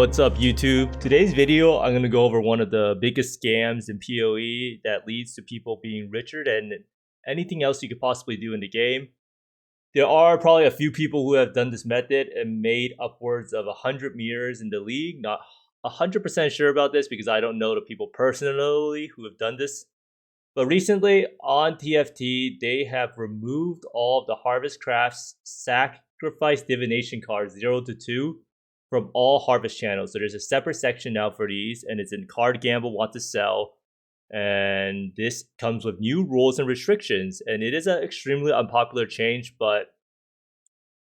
What's up YouTube? Today's video I'm going to go over one of the biggest scams in PoE that leads to people being richer than anything else you could possibly do in the game. There are probably a few people who have done this method and made upwards of 100 mirrors in the league. Not 100% sure about this because I don't know the people personally who have done this. But recently on TFT, they have removed all of the Harvest Crafts Sacrifice Divination cards 0 to 2 from all harvest channels. So there's a separate section now for these, and it's in Card Gamble Want to Sell. And this comes with new rules and restrictions, and it is an extremely unpopular change, but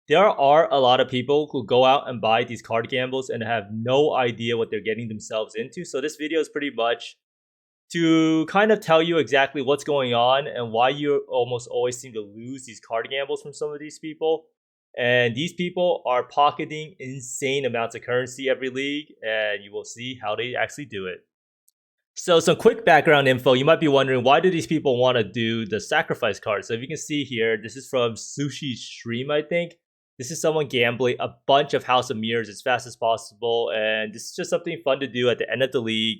there are a lot of people who go out and buy these card gambles and have no idea what they're getting themselves into. So this video is pretty much to kind of tell you exactly what's going on and why you almost always seem to lose these card gambles from some of these people. And these people are pocketing insane amounts of currency every league, and you will see how they actually do it. So some quick background info. You might be wondering, why do these people want to do the sacrifice cards? So if you can see here, this is from Sushi's stream, I think. This is someone gambling a bunch of House of Mirrors as fast as possible, and this is just something fun to do at the end of the league.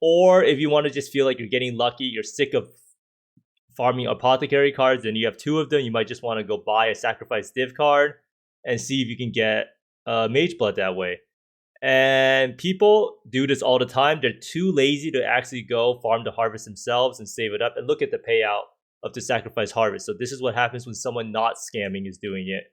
Or if you want to just feel like you're getting lucky, you're sick of farming apothecary cards and you have 2 of them, you might just want to go buy a sacrifice div card and see if you can get mage blood that way. And people do this all the time. They're too lazy to actually go farm the harvest themselves and save it up. And look at the payout of the sacrifice harvest. So this is what happens when someone not scamming is doing it.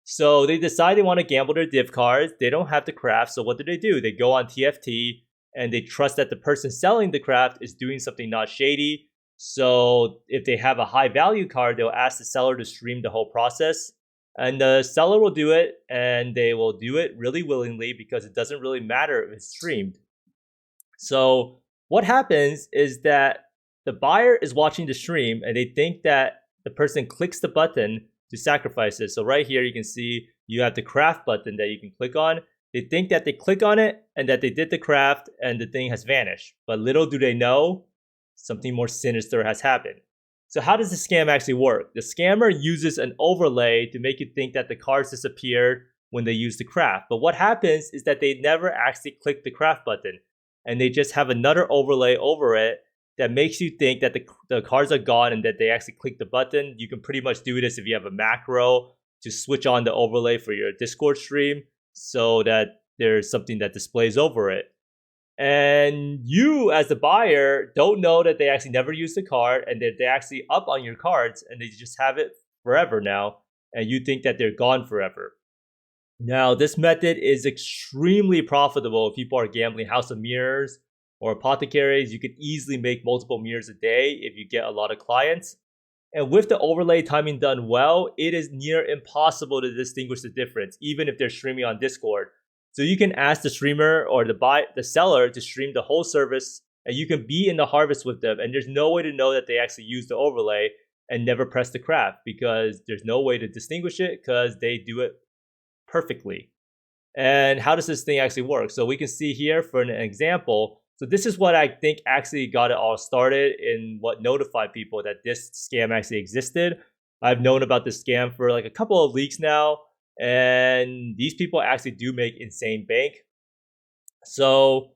So they decide they want to gamble their div cards. They don't have the craft, so what do? They go on TFT and they trust that the person selling the craft is doing something not shady. So if they have a high value card, they'll ask the seller to stream the whole process. And the seller will do it, and they will do it really willingly because it doesn't really matter if it's streamed. So what happens is that the buyer is watching the stream and they think that the person clicks the button to sacrifice it. So right here you can see you have the craft button that you can click on. They think that they click on it and that they did the craft and the thing has vanished. But little do they know, something more sinister has happened. So how does the scam actually work? The scammer uses an overlay to make you think that the cards disappeared when they use the craft. But what happens is that they never actually click the craft button, and they just have another overlay over it that makes you think that the cards are gone and that they actually click the button. You can pretty much do this if you have a macro to switch on the overlay for your Discord stream so that there's something that displays over it. And you, as the buyer, don't know that they actually never used the card and that they're actually up on your cards and they just have it forever now. And you think that they're gone forever. Now, this method is extremely profitable if people are gambling House of Mirrors or apothecaries. You could easily make multiple mirrors a day if you get a lot of clients. And with the overlay timing done well, it is near impossible to distinguish the difference, even if they're streaming on Discord. So you can ask the streamer or the seller to stream the whole service, and you can be in the harvest with them, and there's no way to know that they actually use the overlay and never press the craft because there's no way to distinguish it because they do it perfectly. And how does this thing actually work? So we can see here for an example. So this is what I think actually got it all started and what notified people that this scam actually existed. I've known about this scam for like a couple of weeks now. And these people actually do make insane bank. So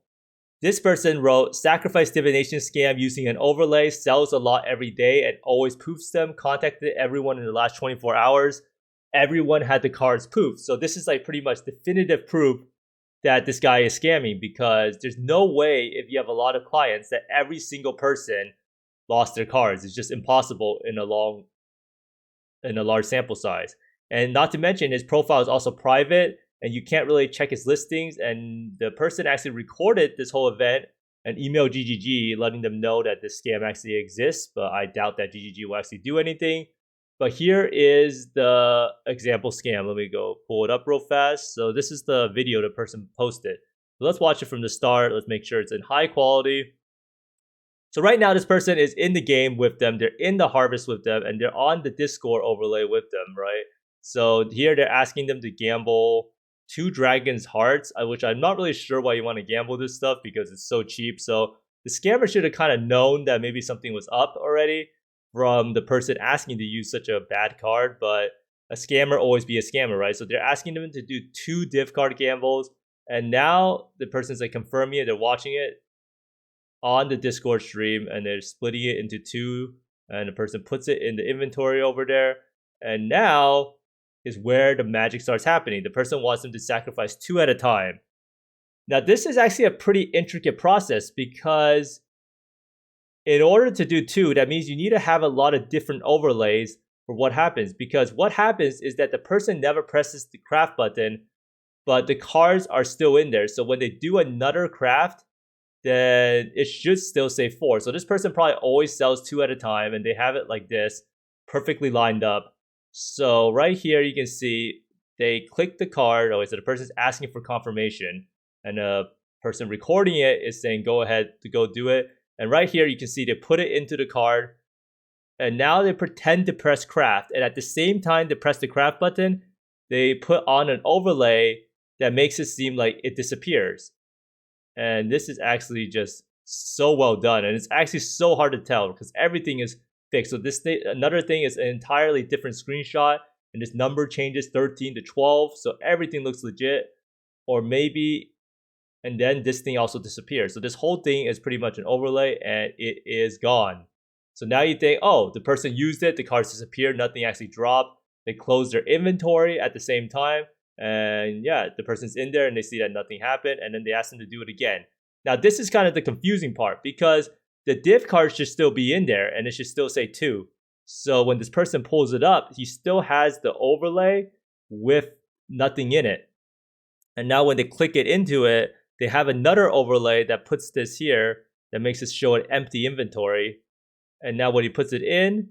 this person wrote, sacrifice divination scam using an overlay, sells a lot every day and always poofs them, contacted everyone in the last 24 hours. Everyone had the cards poofed. So this is like pretty much definitive proof that this guy is scamming, because there's no way if you have a lot of clients that every single person lost their cards. It's just impossible in a large sample size. And not to mention, his profile is also private and you can't really check his listings. And the person actually recorded this whole event and emailed GGG letting them know that this scam actually exists. But I doubt that GGG will actually do anything. But here is the example scam. Let me go pull it up real fast. So this is the video the person posted. So let's watch it from the start. Let's make sure it's in high quality. So right now, this person is in the game with them. They're in the harvest with them. And they're on the Discord overlay with them, right? So here they're asking them to gamble 2 Dragon's Hearts, which I'm not really sure why you want to gamble this stuff because it's so cheap. So the scammer should have kind of known that maybe something was up already from the person asking to use such a bad card. But a scammer always be a scammer, right? So they're asking them to do 2 div card gambles And now the person's like confirming it, they're watching it on the Discord stream, and they're splitting it into 2, and the person puts it in the inventory over there. And now is where the magic starts happening. The person wants them to sacrifice 2 at a time. Now this is actually a pretty intricate process, because in order to do 2, that means you need to have a lot of different overlays for what happens. Because what happens is that the person never presses the craft button, but the cards are still in there. So when they do another craft, then it should still say 4. So this person probably always sells 2 at a time, and they have it like this, perfectly lined up. So right here you can see they click the card. Oh, so the person's asking for confirmation, and the person recording it is saying go ahead to go do it. And right here you can see they put it into the card, and now they pretend to press craft, and at the same time they press the craft button, they put on an overlay that makes it seem like it disappears. And this is actually just so well done, and it's actually so hard to tell because everything is fixed. So this thing, another thing, is an entirely different screenshot, and this number changes 13 to 12, so everything looks legit. Or maybe, and then this thing also disappears. So this whole thing is pretty much an overlay, and it is gone. So now you think, oh, the person used it, the cards disappeared, nothing actually dropped. They closed their inventory at the same time. And yeah, the person's in there and they see that nothing happened, and then they ask them to do it again. Now this is kind of the confusing part, because the div card should still be in there and it should still say 2. So when this person pulls it up, he still has the overlay with nothing in it. And now when they click it into it, they have another overlay that puts this here that makes it show an empty inventory. And now when he puts it in,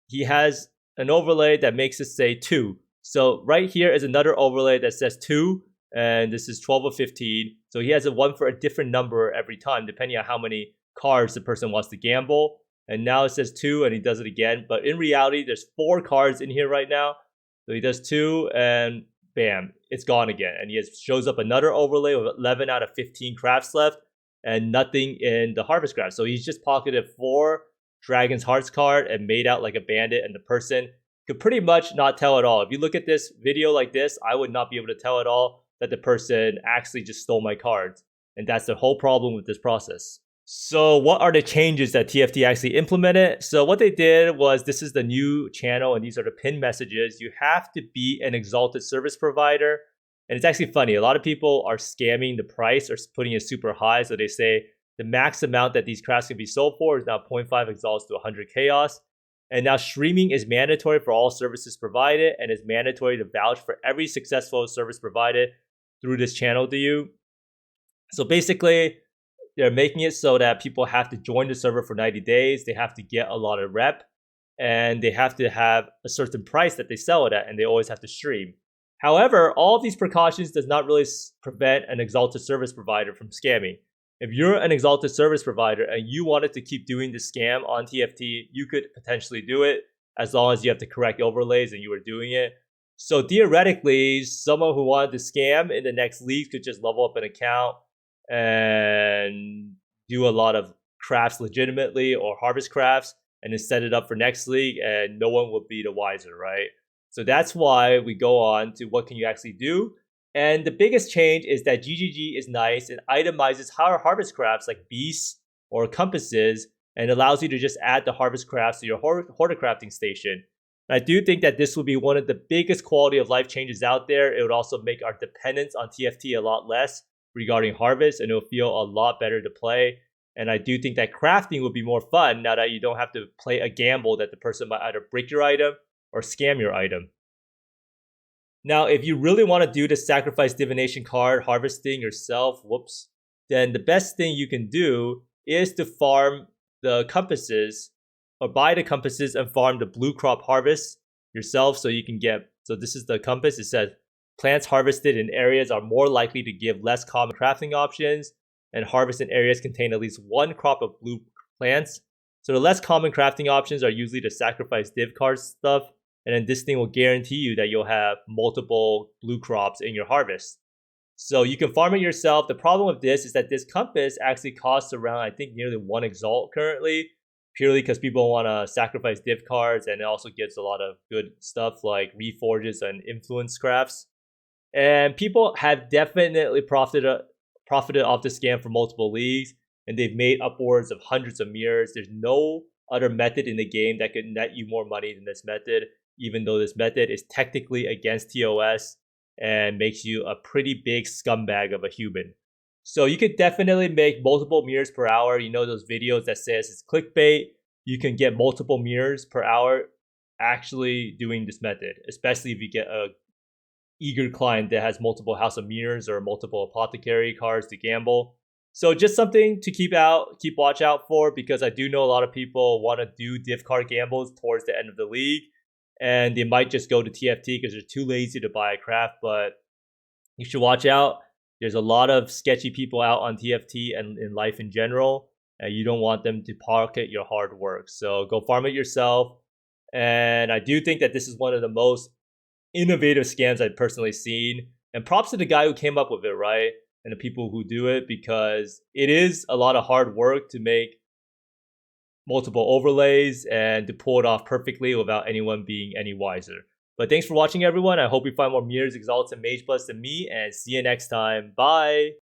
he has an overlay that makes it say 2. So right here is another overlay that says 2, and this is 12 of 15. So he has a 1 for a different number every time, depending on how many cards the person wants to gamble. And now it says 2, and he does it again. But in reality, there's 4 cards in here right now. So he does 2, and bam, it's gone again. And he shows up another overlay with 11 out of 15 crafts left, and nothing in the harvest craft. So he's just pocketed 4 Dragon's Hearts card and made out like a bandit, and the person could pretty much not tell at all. If you look at this video like this, I would not be able to tell at all that the person actually just stole my cards. And that's the whole problem with this process. So what are the changes that TFT actually implemented? So what they did was, this is the new channel and these are the pinned messages. You have to be an exalted service provider. And it's actually funny. A lot of people are scamming the price or putting it super high. So they say the max amount that these crafts can be sold for is now 0.5 exalts to 100 chaos. And now streaming is mandatory for all services provided, and it's mandatory to vouch for every successful service provided through this channel to you. So basically, they're making it so that people have to join the server for 90 days. They have to get a lot of rep, and they have to have a certain price that they sell it at, and they always have to stream. However, all of these precautions does not really prevent an exalted service provider from scamming. If you're an exalted service provider and you wanted to keep doing the scam on TFT, you could potentially do it as long as you have the correct overlays and you were doing it. So theoretically, someone who wanted to scam in the next league could just level up an account and do a lot of crafts legitimately, or harvest crafts, and then set it up for next league, and no one will be the wiser, right? So that's why we go on to what can you actually do. And the biggest change is that GGG is nice and itemizes harvest crafts like beasts or compasses, and allows you to just add the harvest crafts to your hoarder crafting station. And I do think that this will be one of the biggest quality of life changes out there. It would also make our dependence on TFT a lot less regarding harvest, and it'll feel a lot better to play. And I do think that crafting will be more fun now that you don't have to play a gamble that the person might either break your item or scam your item. Now, if you really want to do the sacrifice divination card harvesting yourself, then the best thing you can do is to farm the compasses, or buy the compasses and farm the blue crop harvest yourself, so you can get, so this is the compass. It says plants harvested in areas are more likely to give less common crafting options, and harvest in areas contain at least 1 crop of blue plants. So the less common crafting options are usually the sacrifice div card stuff. And then this thing will guarantee you that you'll have multiple blue crops in your harvest. So you can farm it yourself. The problem with this is that this compass actually costs around, I think, nearly 1 exalt currently, purely because people want to sacrifice div cards, and it also gets a lot of good stuff like reforges and influence crafts. And people have definitely profited off the scam for multiple leagues, and they've made upwards of hundreds of mirrors. There's no other method in the game that could net you more money than this method, even though this method is technically against TOS and makes you a pretty big scumbag of a human. So you could definitely make multiple mirrors per hour. You know those videos that says it's clickbait. You can get multiple mirrors per hour actually doing this method, especially if you get a eager client that has multiple House of Mirrors or multiple Apothecary cards to gamble. So just something to keep watch out for, because I do know a lot of people want to do Div Card Gambles towards the end of the league, and they might just go to TFT because they're too lazy to buy a craft. But you should watch out. There's a lot of sketchy people out on TFT and in life in general, and you don't want them to pocket your hard work. So go farm it yourself. And I do think that this is one of the most innovative scams I've personally seen. And props to the guy who came up with it, right? And the people who do it, because it is a lot of hard work to make multiple overlays and to pull it off perfectly without anyone being any wiser. But thanks for watching, everyone. I hope you find more mirrors, exalts, and mage plus than me, and see you next time. Bye!